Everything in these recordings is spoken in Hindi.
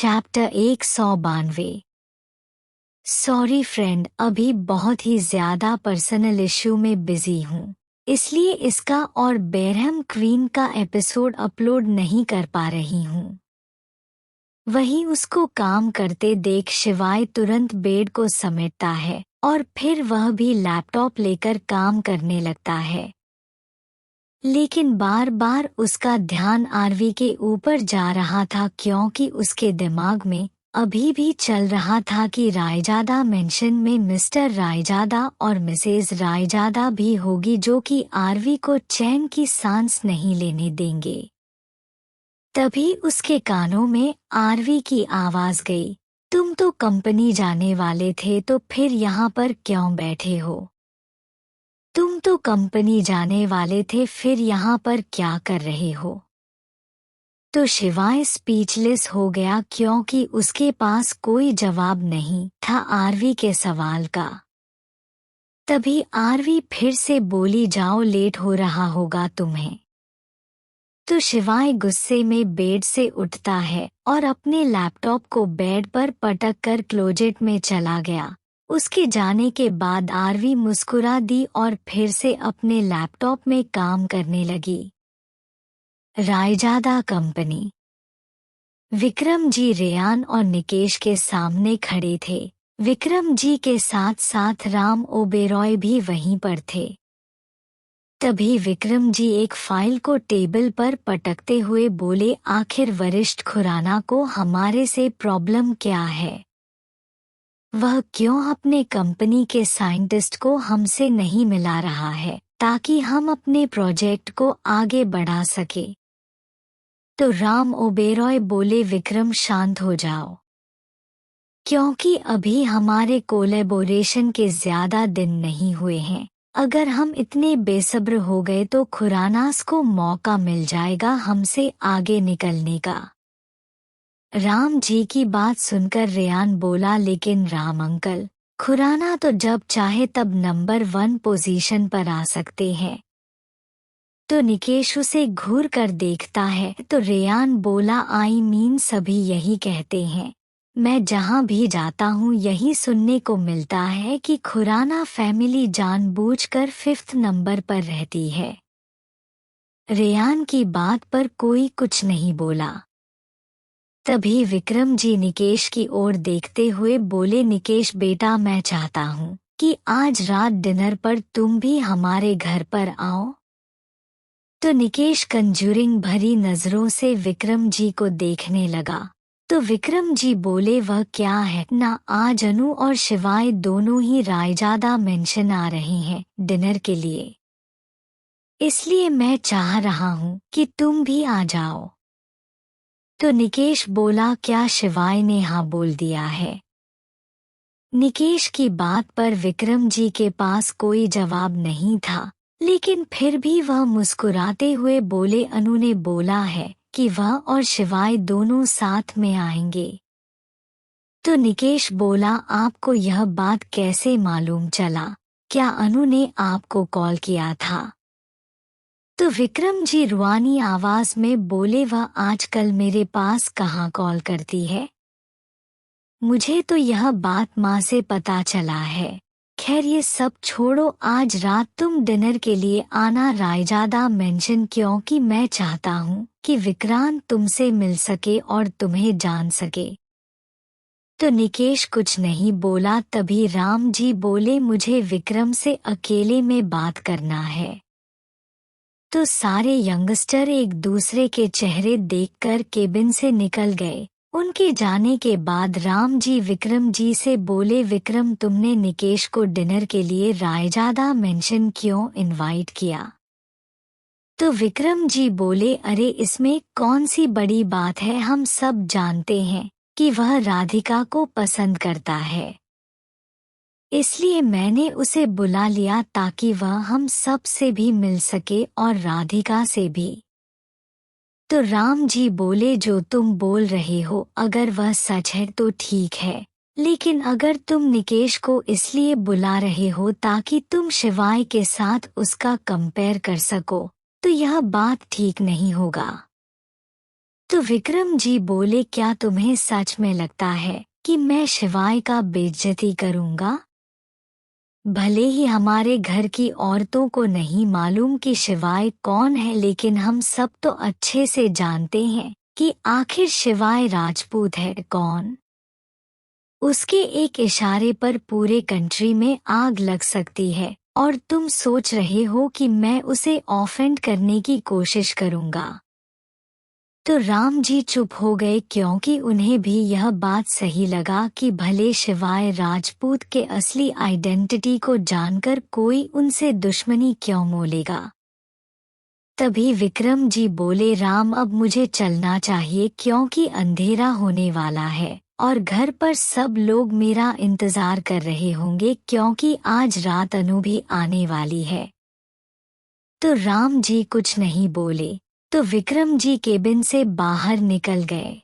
चैप्टर 192। सॉरी फ्रेंड, अभी बहुत ही ज़्यादा पर्सनल इश्यू में बिजी हूँ, इसलिए इसका और बेरहम क्वीन का एपिसोड अपलोड नहीं कर पा रही हूँ। वहीं उसको काम करते देख शिवाय तुरंत बेड को समेटता है और फिर वह भी लैपटॉप लेकर काम करने लगता है। लेकिन बार बार उसका ध्यान आरवी के ऊपर जा रहा था, क्योंकि उसके दिमाग में अभी भी चल रहा था कि रायजादा मेंशन में मिस्टर रायजादा और मिसेज रायजादा भी होगी, जो कि आरवी को चैन की सांस नहीं लेने देंगे। तभी उसके कानों में आरवी की आवाज गई, तुम तो कंपनी जाने वाले थे, तो फिर यहाँ पर क्यों बैठे हो? तुम तो कंपनी जाने वाले थे, फिर यहाँ पर क्या कर रहे हो? तो शिवाय स्पीचलेस हो गया, क्योंकि उसके पास कोई जवाब नहीं था आरवी के सवाल का। तभी आरवी फिर से बोली, जाओ, लेट हो रहा होगा तुम्हें। तो शिवाय गुस्से में बेड से उठता है और अपने लैपटॉप को बेड पर पटक कर क्लोजेट में चला गया। उसके जाने के बाद आरवी मुस्कुरा दी और फिर से अपने लैपटॉप में काम करने लगी। रायजादा कंपनी। विक्रम जी रेयान और निकेश के सामने खड़े थे। विक्रम जी के साथ साथ राम ओबेरॉय भी वहीं पर थे। तभी विक्रम जी एक फाइल को टेबल पर पटकते हुए बोले, आखिर वरिष्ठ खुराना को हमारे से प्रॉब्लम क्या है? वह क्यों अपने कंपनी के साइंटिस्ट को हमसे नहीं मिला रहा है, ताकि हम अपने प्रोजेक्ट को आगे बढ़ा सके? तो राम ओबेरॉय बोले, विक्रम शांत हो जाओ, क्योंकि अभी हमारे कोलैबोरेशन के ज्यादा दिन नहीं हुए हैं। अगर हम इतने बेसब्र हो गए तो खुरानास को मौका मिल जाएगा हमसे आगे निकलने का। राम जी की बात सुनकर रेयान बोला, लेकिन राम अंकल, खुराना तो जब चाहे तब नंबर 1 पोजीशन पर आ सकते हैं। तो निकेश उसे घूर कर देखता है तो रेयान बोला, आई मीन सभी यही कहते हैं। मैं जहां भी जाता हूं यही सुनने को मिलता है कि खुराना फैमिली जानबूझकर 5th नंबर पर रहती है। रेयान की बात पर कोई कुछ नहीं बोला। तभी विक्रम जी निकेश की ओर देखते हुए बोले, निकेश बेटा, मैं चाहता हूँ कि आज रात डिनर पर तुम भी हमारे घर पर आओ। तो निकेश कंजूरिंग भरी नजरों से विक्रम जी को देखने लगा। तो विक्रम जी बोले, वह क्या है ना, आज अनु और शिवाय दोनों ही रायजादा मेंशन आ रहे हैं डिनर के लिए, इसलिए मैं चाह रहा हूँ कि तुम भी आ जाओ। तो निकेश बोला, क्या शिवाय ने हाँ बोल दिया है? निकेश की बात पर विक्रम जी के पास कोई जवाब नहीं था, लेकिन फिर भी वह मुस्कुराते हुए बोले, अनु ने बोला है कि वह और शिवाय दोनों साथ में आएंगे। तो निकेश बोला, आपको यह बात कैसे मालूम चला? क्या अनु ने आपको कॉल किया था? तो विक्रम जी रुआनी आवाज में बोले, वह आजकल मेरे पास कहाँ कॉल करती है। मुझे तो यह बात माँ से पता चला है। खैर ये सब छोड़ो, आज रात तुम डिनर के लिए आना रायजादा मेंशन, क्योंकि मैं चाहता हूँ कि विक्रांत तुमसे मिल सके और तुम्हें जान सके। तो निकेश कुछ नहीं बोला। तभी राम जी बोले, मुझे विक्रम से अकेले में बात करना है। तो सारे यंगस्टर एक दूसरे के चेहरे देखकर केबिन से निकल गए। उनके जाने के बाद राम जी विक्रम जी से बोले, विक्रम, तुमने निकेश को डिनर के लिए रायजादा मेंशन क्यों इनवाइट किया? तो विक्रम जी बोले, अरे इसमें कौन सी बड़ी बात है, हम सब जानते हैं कि वह राधिका को पसंद करता है, इसलिए मैंने उसे बुला लिया ताकि वह हम सब से भी मिल सके और राधिका से भी। तो राम जी बोले, जो तुम बोल रहे हो अगर वह सच है तो ठीक है, लेकिन अगर तुम निकेश को इसलिए बुला रहे हो ताकि तुम शिवाय के साथ उसका कंपेयर कर सको, तो यह बात ठीक नहीं होगा। तो विक्रम जी बोले, क्या तुम्हें सच में लगता है कि मैं शिवाय का बेइज्जती करूंगा? भले ही हमारे घर की औरतों को नहीं मालूम कि शिवाय कौन है, लेकिन हम सब तो अच्छे से जानते हैं कि आखिर शिवाय राजपूत है कौन। उसके एक इशारे पर पूरे कंट्री में आग लग सकती है और तुम सोच रहे हो कि मैं उसे ऑफेंड करने की कोशिश करूंगा। तो राम जी चुप हो गए, क्योंकि उन्हें भी यह बात सही लगा कि भले शिवाय राजपूत के असली आइडेंटिटी को जानकर कोई उनसे दुश्मनी क्यों मोलेगा। तभी विक्रम जी बोले, राम अब मुझे चलना चाहिए क्योंकि अंधेरा होने वाला है और घर पर सब लोग मेरा इंतजार कर रहे होंगे, क्योंकि आज रात अनु भी आने वाली है। तो राम जी कुछ नहीं बोले, तो विक्रम जी केबिन से बाहर निकल गए।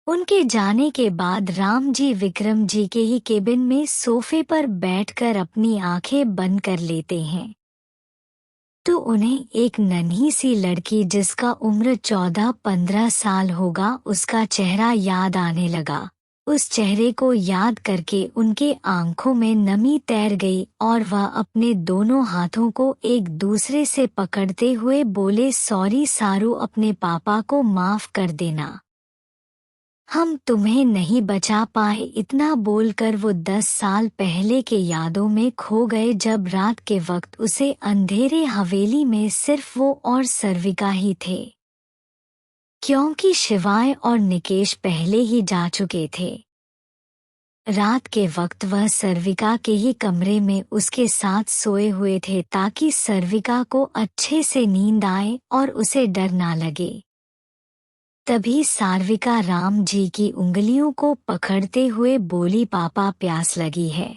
उनके जाने के बाद राम जी विक्रम जी के ही केबिन में सोफे पर बैठकर अपनी आंखें बंद कर लेते हैं। तो उन्हें एक नन्ही सी लड़की जिसका उम्र 14-15 साल होगा, उसका चेहरा याद आने लगा। उस चेहरे को याद करके उनके आंखों में नमी तैर गई और वह अपने दोनों हाथों को एक दूसरे से पकड़ते हुए बोले, सॉरी सारू, अपने पापा को माफ कर देना, हम तुम्हें नहीं बचा पाए। इतना बोलकर वो 10 साल पहले के यादों में खो गए, जब रात के वक्त उसे अंधेरे हवेली में सिर्फ वो और सर्विका ही थे, क्योंकि शिवाय और निकेश पहले ही जा चुके थे। रात के वक्त वह सर्विका के ही कमरे में उसके साथ सोए हुए थे, ताकि सर्विका को अच्छे से नींद आए और उसे डर ना लगे। तभी सार्विका राम जी की उंगलियों को पकड़ते हुए बोली, पापा प्यास लगी है।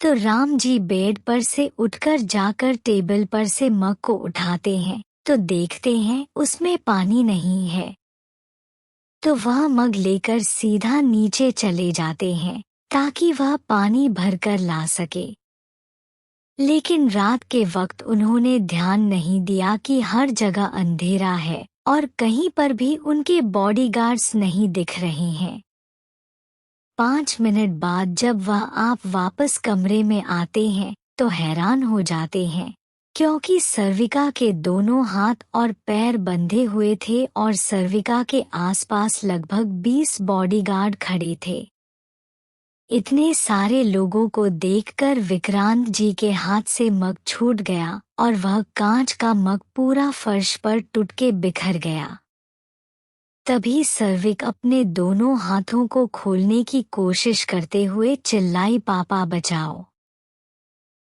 तो राम जी बेड पर से उठकर जाकर टेबल पर से मग को उठाते हैं, तो देखते हैं उसमें पानी नहीं है। तो वह मग लेकर सीधा नीचे चले जाते हैं ताकि वह पानी भरकर ला सके। लेकिन रात के वक्त उन्होंने ध्यान नहीं दिया कि हर जगह अंधेरा है और कहीं पर भी उनके बॉडीगार्ड्स नहीं दिख रहे हैं। 5 मिनट बाद जब वह आप वापस कमरे में आते हैं तो हैरान हो जाते हैं, क्योंकि सर्विका के दोनों हाथ और पैर बंधे हुए थे और सर्विका के आसपास लगभग 20 बॉडीगार्ड खड़े थे। इतने सारे लोगों को देखकर विक्रांत जी के हाथ से मग छूट गया और वह कांच का मग पूरा फर्श पर टूट के बिखर गया। तभी सर्विक अपने दोनों हाथों को खोलने की कोशिश करते हुए चिल्लाई, पापा बचाओ।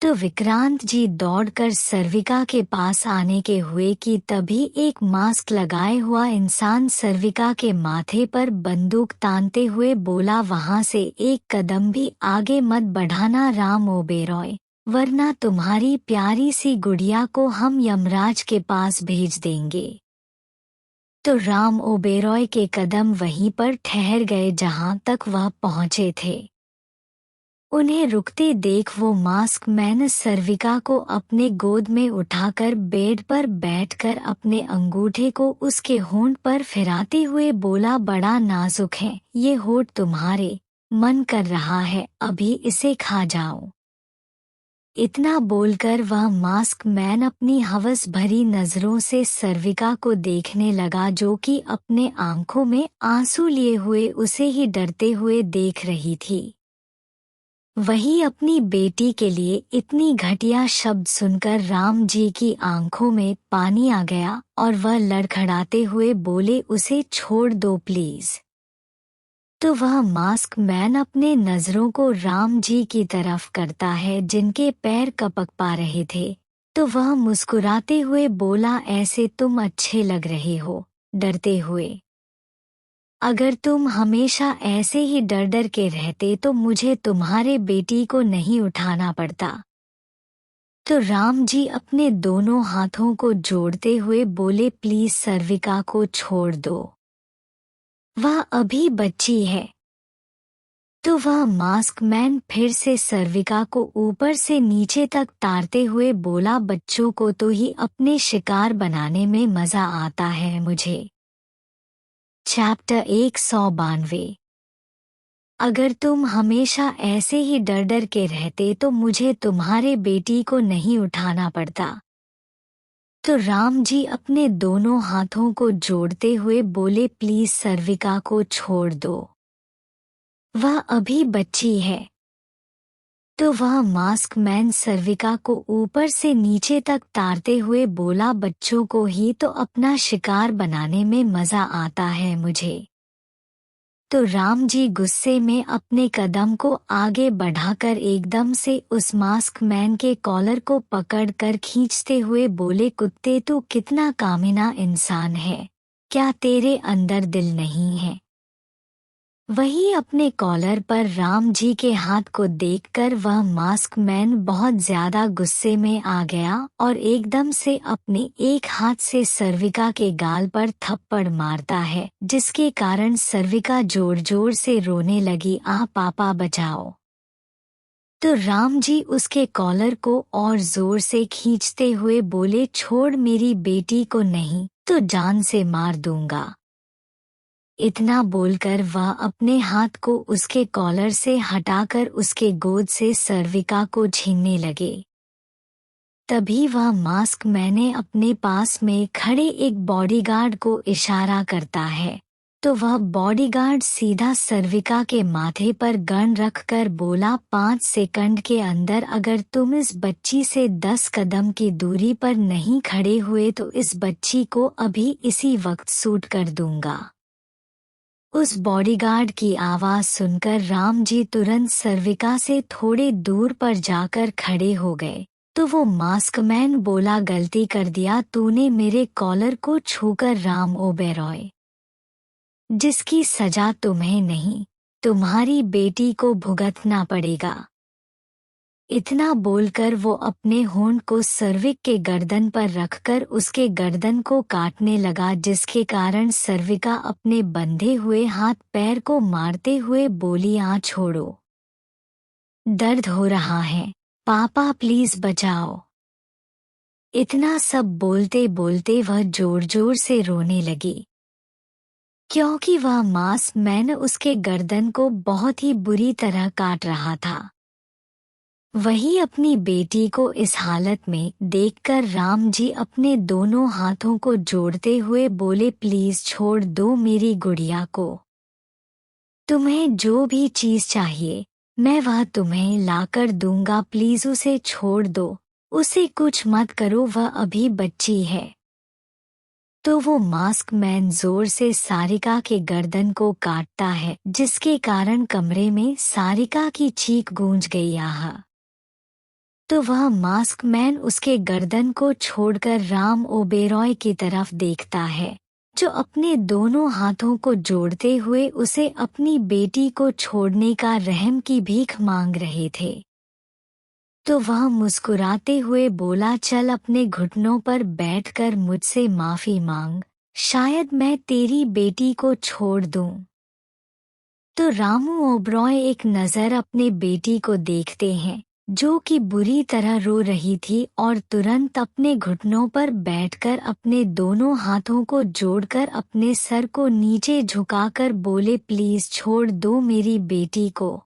तो विक्रांत जी दौड़कर सर्विका के पास आने के हुए कि तभी एक मास्क लगाए हुआ इंसान सर्विका के माथे पर बंदूक तानते हुए बोला, वहां से एक कदम भी आगे मत बढ़ाना राम ओबेरॉय, वरना तुम्हारी प्यारी सी गुड़िया को हम यमराज के पास भेज देंगे। तो राम ओबेरॉय के कदम वहीं पर ठहर गए जहां तक वह पहुंचे थे। उन्हें रुकते देख वो मास्क मैन सर्विका को अपने गोद में उठाकर बेड पर बैठकर अपने अंगूठे को उसके होंठ पर फिराते हुए बोला, बड़ा नाजुक है ये होंठ तुम्हारे, मन कर रहा है अभी इसे खा जाओ। इतना बोलकर वह मास्क मैन अपनी हवस भरी नजरों से सर्विका को देखने लगा, जो कि अपने आंखों में आंसू लिए हुए उसे ही डरते हुए देख रही थी। वही अपनी बेटी के लिए इतनी घटिया शब्द सुनकर राम जी की आंखों में पानी आ गया और वह लड़खड़ाते हुए बोले, उसे छोड़ दो प्लीज। तो वह मास्क मैन अपने नजरों को राम जी की तरफ करता है जिनके पैर कपक पा रहे थे, तो वह मुस्कुराते हुए बोला, ऐसे तुम अच्छे लग रहे हो डरते हुए। अगर तुम हमेशा ऐसे ही डर डर के रहते तो मुझे तुम्हारे बेटी को नहीं उठाना पड़ता। तो राम जी अपने दोनों हाथों को जोड़ते हुए बोले, प्लीज सर्विका को छोड़ दो, वह अभी बच्ची है। तो वह मास्क मैन फिर से सर्विका को ऊपर से नीचे तक तारते हुए बोला, बच्चों को तो ही अपने शिकार बनाने में मजा आता है मुझे, चैप्टर 192। अगर तुम हमेशा ऐसे ही डर डर के रहते तो मुझे तुम्हारे बेटी को नहीं उठाना पड़ता। तो राम जी अपने दोनों हाथों को जोड़ते हुए बोले, प्लीज सर्विका को छोड़ दो, वह अभी बच्ची है। तो वह मास्क मैन सर्विका को ऊपर से नीचे तक तारते हुए बोला, बच्चों को ही तो अपना शिकार बनाने में मजा आता है मुझे। तो राम जी गुस्से में अपने कदम को आगे बढ़ाकर एकदम से उस मास्क मैन के कॉलर को पकड़कर खींचते हुए बोले, कुत्ते तू कितना कामिना इंसान है, क्या तेरे अंदर दिल नहीं है। वही अपने कॉलर पर राम जी के हाथ को देखकर वह मास्क मैन बहुत ज्यादा गुस्से में आ गया और एकदम से अपने एक हाथ से सर्विका के गाल पर थप्पड़ मारता है, जिसके कारण सर्विका जोर जोर से रोने लगी, आह पापा बचाओ। तो राम जी उसके कॉलर को और जोर से खींचते हुए बोले, छोड़ मेरी बेटी को, नहीं तो जान से मार दूंगा। इतना बोलकर वह अपने हाथ को उसके कॉलर से हटाकर उसके गोद से सर्विका को छीनने लगे। तभी वह मास्क मैंने अपने पास में खड़े एक बॉडीगार्ड को इशारा करता है, तो वह बॉडीगार्ड सीधा सर्विका के माथे पर गन रखकर बोला, 5 सेकंड के अंदर अगर तुम इस बच्ची से 10 कदम की दूरी पर नहीं खड़े हुए तो इस बच्ची को अभी इसी वक्त शूट कर दूंगा। उस बॉडीगार्ड की आवाज सुनकर राम जी तुरंत सर्विका से थोड़े दूर पर जाकर खड़े हो गए। तो वो मास्क मैन बोला, गलती कर दिया तूने मेरे कॉलर को छूकर राम ओबेरॉय, जिसकी सजा तुम्हें नहीं तुम्हारी बेटी को भुगतना पड़ेगा। इतना बोलकर वो अपने होंठ को सर्विक के गर्दन पर रखकर उसके गर्दन को काटने लगा, जिसके कारण सर्विका अपने बंधे हुए हाथ पैर को मारते हुए बोली, छोड़ो, दर्द हो रहा है, पापा प्लीज बचाओ। इतना सब बोलते बोलते वह जोर जोर से रोने लगी, क्योंकि वह मास्क मैन उसके गर्दन को बहुत ही बुरी तरह काट रहा था। वही अपनी बेटी को इस हालत में देखकर राम जी अपने दोनों हाथों को जोड़ते हुए बोले, प्लीज छोड़ दो मेरी गुड़िया को, तुम्हें जो भी चीज चाहिए मैं वह तुम्हें लाकर दूंगा, प्लीज उसे छोड़ दो, उसे कुछ मत करो, वह अभी बच्ची है। तो वो मास्क मैन जोर से सारिका के गर्दन को काटता है, जिसके कारण कमरे में सारिका की चीख गूंज गई। तो वह मास्क मैन उसके गर्दन को छोड़कर राम ओबेरॉय की तरफ देखता है, जो अपने दोनों हाथों को जोड़ते हुए उसे अपनी बेटी को छोड़ने का रहम की भीख मांग रहे थे। तो वह मुस्कुराते हुए बोला, चल अपने घुटनों पर बैठकर मुझसे माफी मांग, शायद मैं तेरी बेटी को छोड़ दूं। तो रामू ओबरॉय एक नज़र अपने बेटी को देखते हैं, जो कि बुरी तरह रो रही थी, और तुरंत अपने घुटनों पर बैठकर अपने दोनों हाथों को जोड़कर अपने सर को नीचे झुकाकर बोले, प्लीज छोड़ दो मेरी बेटी को,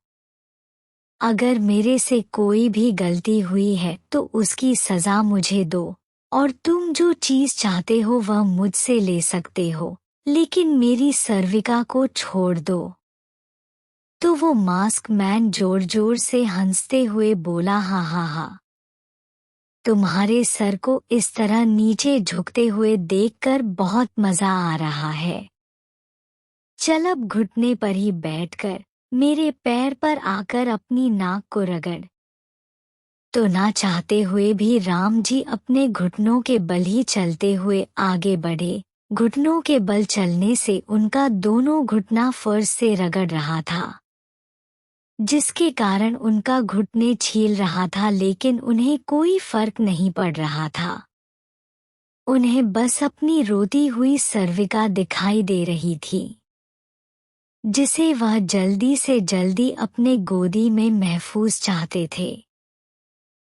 अगर मेरे से कोई भी गलती हुई है तो उसकी सजा मुझे दो, और तुम जो चीज चाहते हो वह मुझसे ले सकते हो, लेकिन मेरी सर्विका को छोड़ दो। तो वो मास्क मैन जोर जोर से हंसते हुए बोला, हा हा हा, तुम्हारे सर को इस तरह नीचे झुकते हुए देखकर बहुत मजा आ रहा है। चल अब घुटने पर ही बैठकर मेरे पैर पर आकर अपनी नाक को रगड़। तो ना चाहते हुए भी राम जी अपने घुटनों के बल ही चलते हुए आगे बढ़े। घुटनों के बल चलने से उनका दोनों घुटना फर्श से रगड़ रहा था, जिसके कारण उनका घुटने छील रहा था, लेकिन उन्हें कोई फर्क नहीं पड़ रहा था। उन्हें बस अपनी रोती हुई सर्विका दिखाई दे रही थी, जिसे वह जल्दी से जल्दी अपने गोदी में महफूज चाहते थे।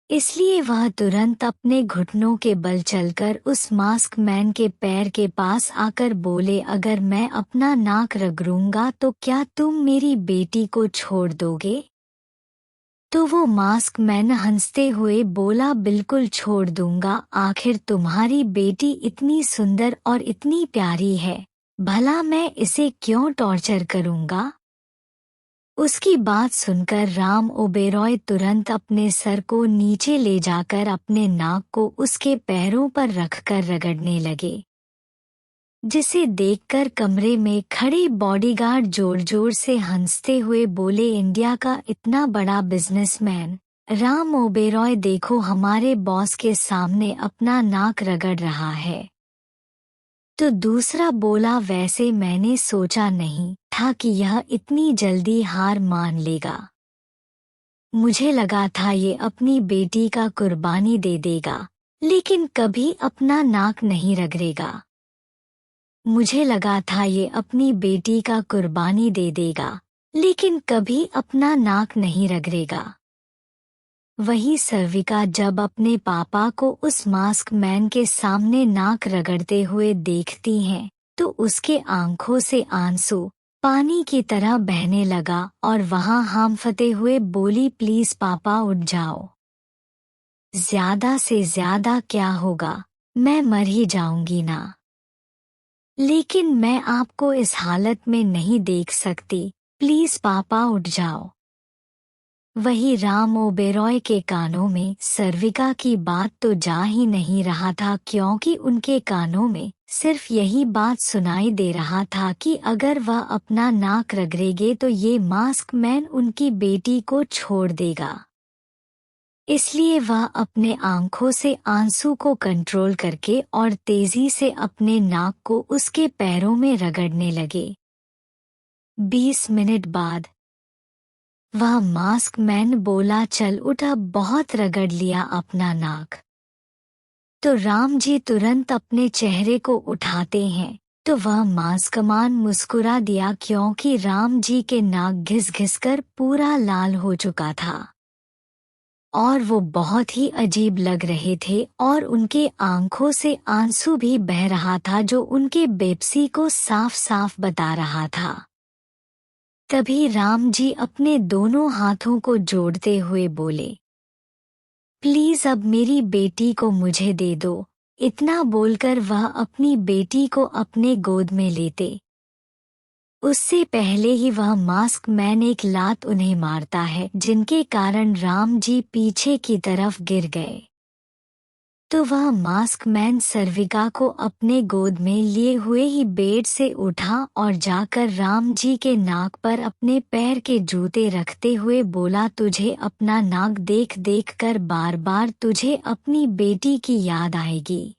इसलिए वह तुरंत अपने घुटनों के बल चलकर उस मास्क मैन के पैर के पास आकर बोले, अगर मैं अपना नाक रगड़ूंगा तो क्या तुम मेरी बेटी को छोड़ दोगे? तो वो मास्क मैन हंसते हुए बोला, बिल्कुल छोड़ दूंगा, आखिर तुम्हारी बेटी इतनी सुंदर और इतनी प्यारी है, भला मैं इसे क्यों टॉर्चर करूंगा? उसकी बात सुनकर राम ओबेरॉय तुरंत अपने सर को नीचे ले जाकर अपने नाक को उसके पैरों पर रखकर रगड़ने लगे, जिसे देखकर कमरे में खड़े बॉडीगार्ड जोर जोर से हंसते हुए बोले, इंडिया का इतना बड़ा बिजनेसमैन राम ओबेरॉय देखो हमारे बॉस के सामने अपना नाक रगड़ रहा है। तो दूसरा बोला, वैसे मैंने सोचा नहीं था कि यह इतनी जल्दी हार मान लेगा। मुझे लगा था ये अपनी बेटी का कुर्बानी दे देगा, लेकिन कभी अपना नाक नहीं रगड़ेगा। मुझे लगा था ये अपनी बेटी का कुर्बानी दे देगा, लेकिन कभी अपना नाक नहीं रगड़ेगा। वही सर्विका जब अपने पापा को उस मास्क मैन के सामने नाक रगड़ते हुए देखती हैं, तो उसके आंखों से आंसू पानी की तरह बहने लगा और वहां हांफते हुए बोली, प्लीज पापा उठ जाओ। ज्यादा से ज्यादा क्या होगा, मैं मर ही जाऊंगी ना, लेकिन मैं आपको इस हालत में नहीं देख सकती, प्लीज पापा उठ जाओ। वही राम ओबेरॉय के कानों में सर्विका की बात तो जा ही नहीं रहा था, क्योंकि उनके कानों में सिर्फ यही बात सुनाई दे रहा था कि अगर वह अपना नाक रगड़ेंगे तो ये मास्क मैन उनकी बेटी को छोड़ देगा। इसलिए वह अपने आंखों से आंसू को कंट्रोल करके और तेजी से अपने नाक को उसके पैरों में रगड़ने लगे। 20 मिनट बाद वह मास्क मैन बोला, चल उठ, अब बहुत रगड़ लिया अपना नाक। तो राम जी तुरंत अपने चेहरे को उठाते हैं, तो वह मास्कमान मुस्कुरा दिया, क्योंकि राम जी के नाक घिस घिस कर पूरा लाल हो चुका था और वो बहुत ही अजीब लग रहे थे और उनके आंखों से आंसू भी बह रहा था, जो उनके बेबसी को साफ साफ बता रहा था। तभी राम जी अपने दोनों हाथों को जोड़ते हुए बोले, प्लीज अब मेरी बेटी को मुझे दे दो। इतना बोलकर वह अपनी बेटी को अपने गोद में लेते। उससे पहले ही वह मास्क मैन एक लात उन्हें मारता है, जिनके कारण राम जी पीछे की तरफ गिर गए। तो वह मास्क मैन सर्विका को अपने गोद में लिए हुए ही बेड से उठा और जाकर राम जी के नाक पर अपने पैर के जूते रखते हुए बोला, तुझे अपना नाक देख देख कर बार बार तुझे अपनी बेटी की याद आएगी।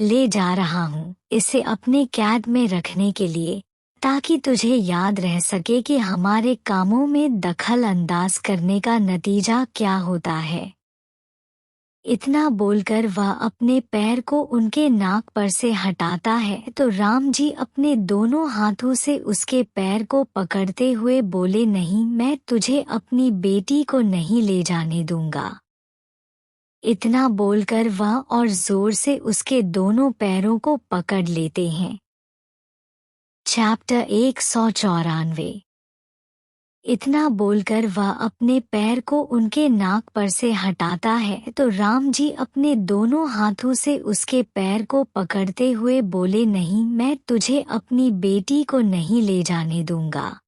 ले जा रहा हूँ इसे अपने कैद में रखने के लिए, ताकि तुझे याद रह सके कि हमारे कामों में दखल अंदाज करने का नतीजा क्या होता है। इतना बोलकर वह अपने पैर को उनके नाक पर से हटाता है, तो राम जी अपने दोनों हाथों से उसके पैर को पकड़ते हुए बोले, नहीं, मैं तुझे अपनी बेटी को नहीं ले जाने दूंगा। इतना बोलकर वह और जोर से उसके दोनों पैरों को पकड़ लेते हैं। चैप्टर 194। इतना बोलकर वह अपने पैर को उनके नाक पर से हटाता है, तो राम जी अपने दोनों हाथों से उसके पैर को पकड़ते हुए बोले, नहीं, मैं तुझे अपनी बेटी को नहीं ले जाने दूंगा।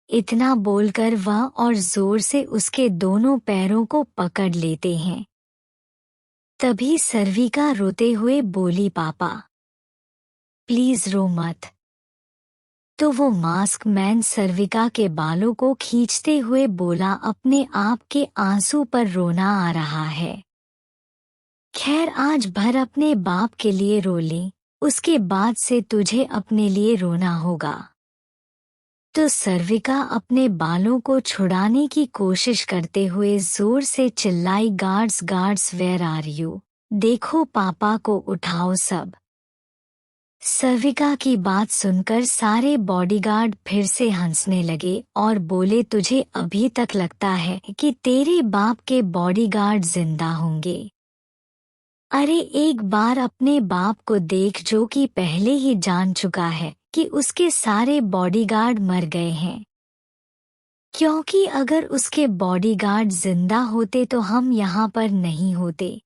इतना बोलकर वह और जोर से उसके दोनों पैरों को पकड़ लेते हैं। तभी सर्विका रोते हुए बोली, पापा प्लीज रो मत। तो वो मास्क मैन सर्विका के बालों को खींचते हुए बोला, अपने आप के आंसू पर रोना आ रहा है। खैर, आज भर अपने बाप के लिए रो ले, उसके बाद से तुझे अपने लिए रोना होगा। तो सर्विका अपने बालों को छुड़ाने की कोशिश करते हुए जोर से चिल्लाई, guards guards where are you? देखो पापा को उठाओ सब। सर्विका की बात सुनकर सारे बॉडीगार्ड फिर से हंसने लगे और बोले, तुझे अभी तक लगता है कि तेरे बाप के बॉडीगार्ड जिंदा होंगे? अरे एक बार अपने बाप को देख, जो कि पहले ही जान चुका है कि उसके सारे बॉडीगार्ड मर गए हैं। क्योंकि अगर उसके बॉडीगार्ड जिंदा होते तो हम यहाँ पर नहीं होते।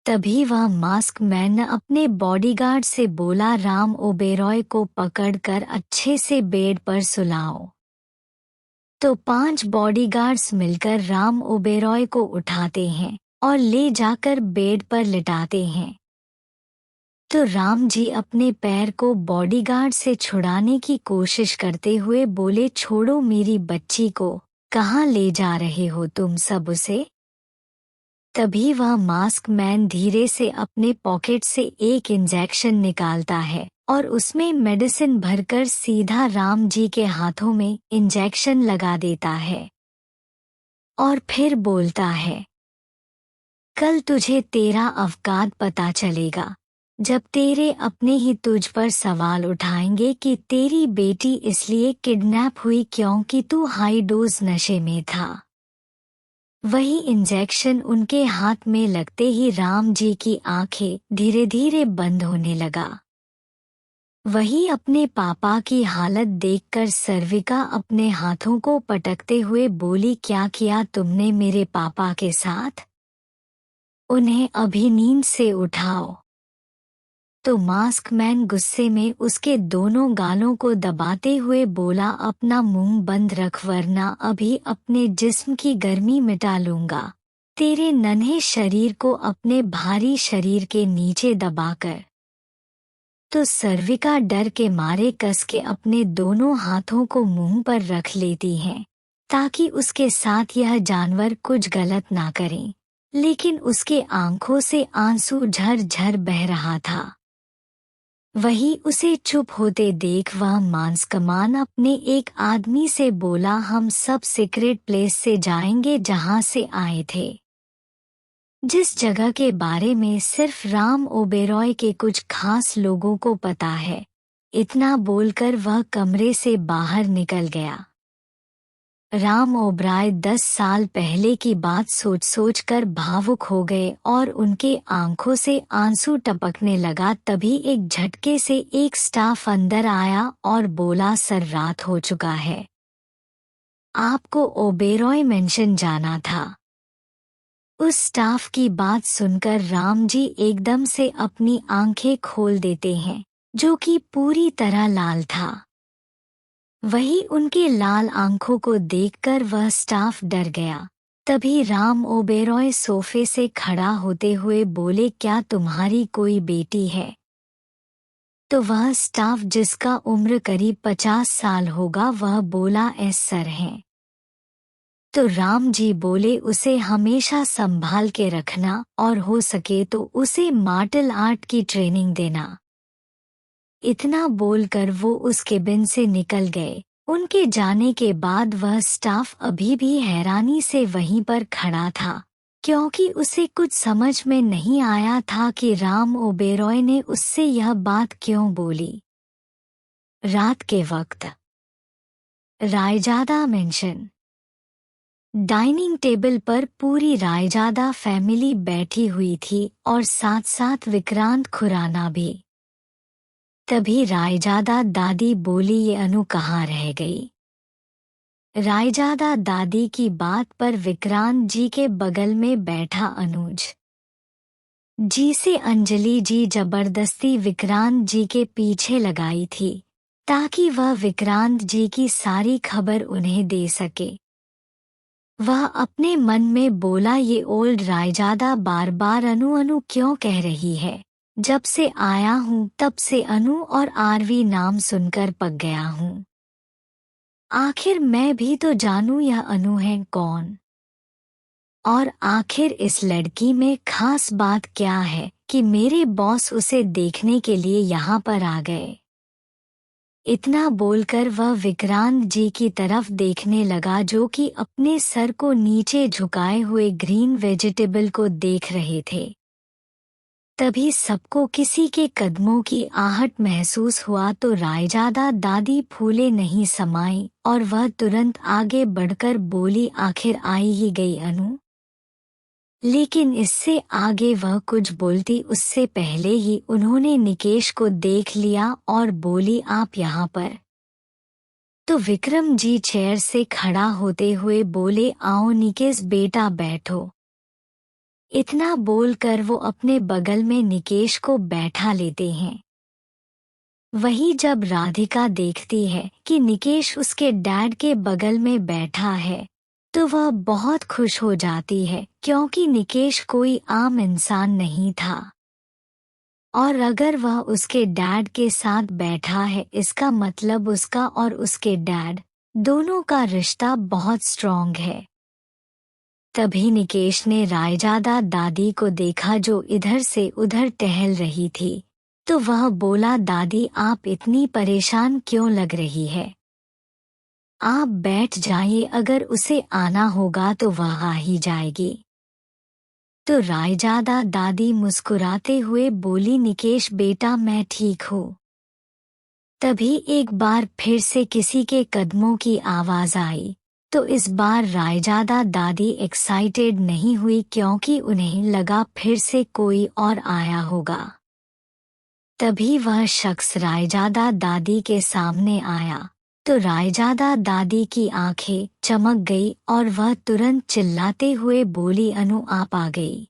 तभी वह मास्क मैन अपने बॉडीगार्ड से बोला, राम ओबेरॉय को पकड़कर अच्छे से बेड पर सुलाओ। तो 5 बॉडीगार्ड्स मिलकर राम ओबेरॉय को उठाते हैं और ले जाकर बेड पर लिटाते हैं। तो राम जी अपने पैर को बॉडीगार्ड से छुड़ाने की कोशिश करते हुए बोले, छोड़ो मेरी बच्ची को, कहाँ ले जा रहे हो तुम सब उसे? तभी वह मास्क मैन धीरे से अपने पॉकेट से एक इंजेक्शन निकालता है और उसमें मेडिसिन भरकर सीधा राम जी के हाथों में इंजेक्शन लगा देता है और फिर बोलता है, कल तुझे तेरा अवकात पता चलेगा, जब तेरे अपने ही तुझ पर सवाल उठाएंगे कि तेरी बेटी इसलिए किडनैप हुई क्योंकि तू हाई डोज नशे में था। वही इंजेक्शन उनके हाथ में लगते ही राम जी की आंखें धीरे धीरे बंद होने लगा। वही अपने पापा की हालत देखकर सर्विका अपने हाथों को पटकते हुए बोली, क्या किया तुमने मेरे पापा के साथ? उन्हें अभी नींद से उठाओ। तो मास्क मैन गुस्से में उसके दोनों गालों को दबाते हुए बोला, अपना मुंह बंद रख वरना अभी अपने जिस्म की गर्मी मिटा लूंगा, तेरे नन्हे शरीर को अपने भारी शरीर के नीचे दबाकर। तो सर्विका डर के मारे कस के अपने दोनों हाथों को मुंह पर रख लेती हैं ताकि उसके साथ यह जानवर कुछ गलत ना करे, लेकिन उसके आंखों से आंसू झर-झर बह रहा था। वही उसे चुप होते देख वह मांस कमान अपने एक आदमी से बोला, हम सब सीक्रेट प्लेस से जाएंगे जहां से आए थे, जिस जगह के बारे में सिर्फ राम ओबेरॉय के कुछ खास लोगों को पता है। इतना बोलकर वह कमरे से बाहर निकल गया। राम ओबराय 10 साल पहले की बात सोच कर भावुक हो गए और उनके आंखों से आंसू टपकने लगा। तभी एक झटके से एक स्टाफ अंदर आया और बोला, सर रात हो चुका है, आपको ओबेरॉय मेंशन जाना था। उस स्टाफ की बात सुनकर राम जी एकदम से अपनी आंखें खोल देते हैं, जो कि पूरी तरह लाल था। वही उनके लाल आंखों को देखकर वह स्टाफ डर गया। तभी राम ओबेरॉय सोफे से खड़ा होते हुए बोले, क्या तुम्हारी कोई बेटी है? तो वह स्टाफ, जिसका उम्र करीब 50 साल होगा, वह बोला, एस सर हैं। तो राम जी बोले, उसे हमेशा संभाल के रखना और हो सके तो उसे मार्शल आर्ट की ट्रेनिंग देना। इतना बोलकर वो उस केबिन से निकल गए। उनके जाने के बाद वह स्टाफ अभी भी हैरानी से वहीं पर खड़ा था, क्योंकि उसे कुछ समझ में नहीं आया था कि राम ओबेरॉय ने उससे यह बात क्यों बोली। रात के वक्त रायजादा मेंशन। डाइनिंग टेबल पर पूरी रायजादा फैमिली बैठी हुई थी और साथ साथ विक्रांत खुराना भी। तभी रायजादा दादी बोली, ये अनु कहाँ रह गई? रायजादा दादी की बात पर विक्रांत जी के बगल में बैठा अनुज जी से अंजलि जी जबरदस्ती विक्रांत जी के पीछे लगाई थी ताकि वह विक्रांत जी की सारी खबर उन्हें दे सके। वह अपने मन में बोला, ये ओल्ड रायजादा बार बार अनु अनु क्यों कह रही है? जब से आया हूँ तब से अनु और आरवी नाम सुनकर पक गया हूँ। आखिर मैं भी तो जानूं यह अनु है कौन, और आखिर इस लड़की में खास बात क्या है कि मेरे बॉस उसे देखने के लिए यहाँ पर आ गए। इतना बोलकर वह विक्रांत जी की तरफ देखने लगा, जो कि अपने सर को नीचे झुकाए हुए ग्रीन वेजिटेबल को देख रहे थे। तभी सबको किसी के कदमों की आहट महसूस हुआ तो रायजादा दादी फूले नहीं समाई और वह तुरंत आगे बढ़कर बोली, आखिर आई ही गई अनु। लेकिन इससे आगे वह कुछ बोलती उससे पहले ही उन्होंने निकेश को देख लिया और बोली, आप यहाँ पर। तो विक्रम जी चेयर से खड़ा होते हुए बोले, आओ निकेश बेटा बैठो। इतना बोलकर वो अपने बगल में निकेश को बैठा लेते हैं। वही जब राधिका देखती है कि निकेश उसके डैड के बगल में बैठा है तो वह बहुत खुश हो जाती है, क्योंकि निकेश कोई आम इंसान नहीं था। और अगर वह उसके डैड के साथ बैठा है इसका मतलब उसका और उसके डैड दोनों का रिश्ता बहुत स्ट्रॉन्ग है। तभी निकेश ने रायजादा दादी को देखा जो इधर से उधर टहल रही थी, तो वह बोला, दादी आप इतनी परेशान क्यों लग रही है? आप बैठ जाइए, अगर उसे आना होगा तो वह आ ही जाएगी। तो रायजादा दादी मुस्कुराते हुए बोली, निकेश बेटा मैं ठीक हूँ। तभी एक बार फिर से किसी के कदमों की आवाज आई, तो इस बार रायजादा दादी एक्साइटेड नहीं हुई क्योंकि उन्हें लगा फिर से कोई और आया होगा। तभी वह शख्स रायजादा दादी के सामने आया तो रायजादा दादी की आंखें चमक गई और वह तुरंत चिल्लाते हुए बोली, अनु आप आ गई।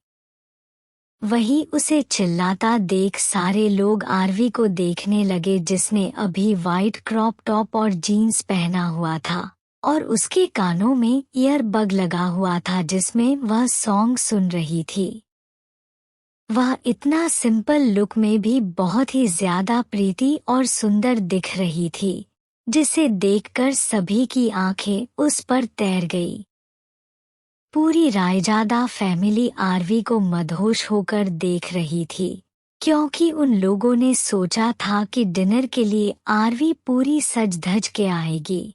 वही उसे चिल्लाता देख सारे लोग आरवी को देखने लगे जिसने अभी वाइट क्रॉप टॉप और जीन्स पहना हुआ था और उसके कानों में ईयरबग लगा हुआ था जिसमें वह सॉन्ग सुन रही थी। वह इतना सिंपल लुक में भी बहुत ही ज्यादा प्रीति और सुंदर दिख रही थी, जिसे देखकर सभी की आंखें उस पर तैर गई। पूरी रायजादा फैमिली आरवी को मदहोश होकर देख रही थी, क्योंकि उन लोगों ने सोचा था कि डिनर के लिए आरवी पूरी सज धज के आएगी।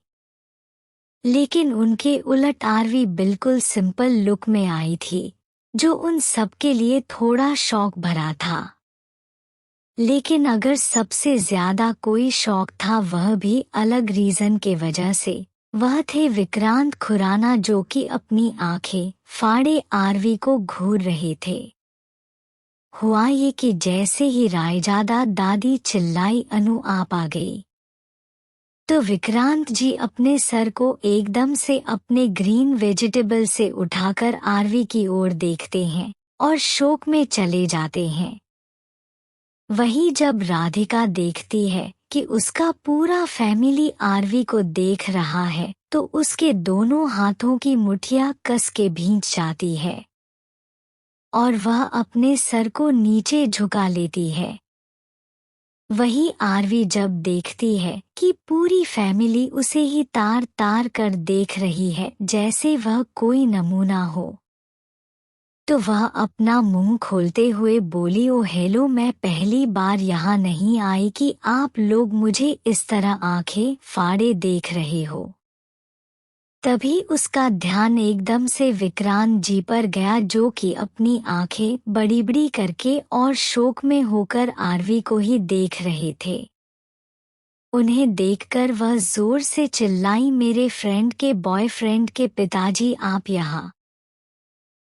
लेकिन उनके उलट आरवी बिल्कुल सिंपल लुक में आई थी, जो उन सबके लिए थोड़ा शौक भरा था। लेकिन अगर सबसे ज्यादा कोई शौक था वह भी अलग रीजन के वजह से, वह थे विक्रांत खुराना जो कि अपनी आंखें फाड़े आरवी को घूर रहे थे। हुआ ये कि जैसे ही रायजादा दादी चिल्लाई, अनु आप आ गई, तो विक्रांत जी अपने सर को एकदम से अपने ग्रीन वेजिटेबल से उठाकर आरवी की ओर देखते हैं और शोक में चले जाते हैं। वही जब राधिका देखती है कि उसका पूरा फैमिली आरवी को देख रहा है तो उसके दोनों हाथों की मुठ्ठियां कस के भींच जाती है और वह अपने सर को नीचे झुका लेती है। वही आरवी जब देखती है कि पूरी फैमिली उसे ही तार तार कर देख रही है जैसे वह कोई नमूना हो, तो वह अपना मुंह खोलते हुए बोली, ओ हेलो, मैं पहली बार यहाँ नहीं आई कि आप लोग मुझे इस तरह आंखें फाड़े देख रहे हो। तभी उसका ध्यान एकदम से विक्रांत जी पर गया जो कि अपनी आंखें बड़ी बड़ी करके और शोक में होकर आरवी को ही देख रहे थे। उन्हें देखकर वह जोर से चिल्लाई, मेरे फ्रेंड के बॉयफ्रेंड के पिताजी आप यहाँ।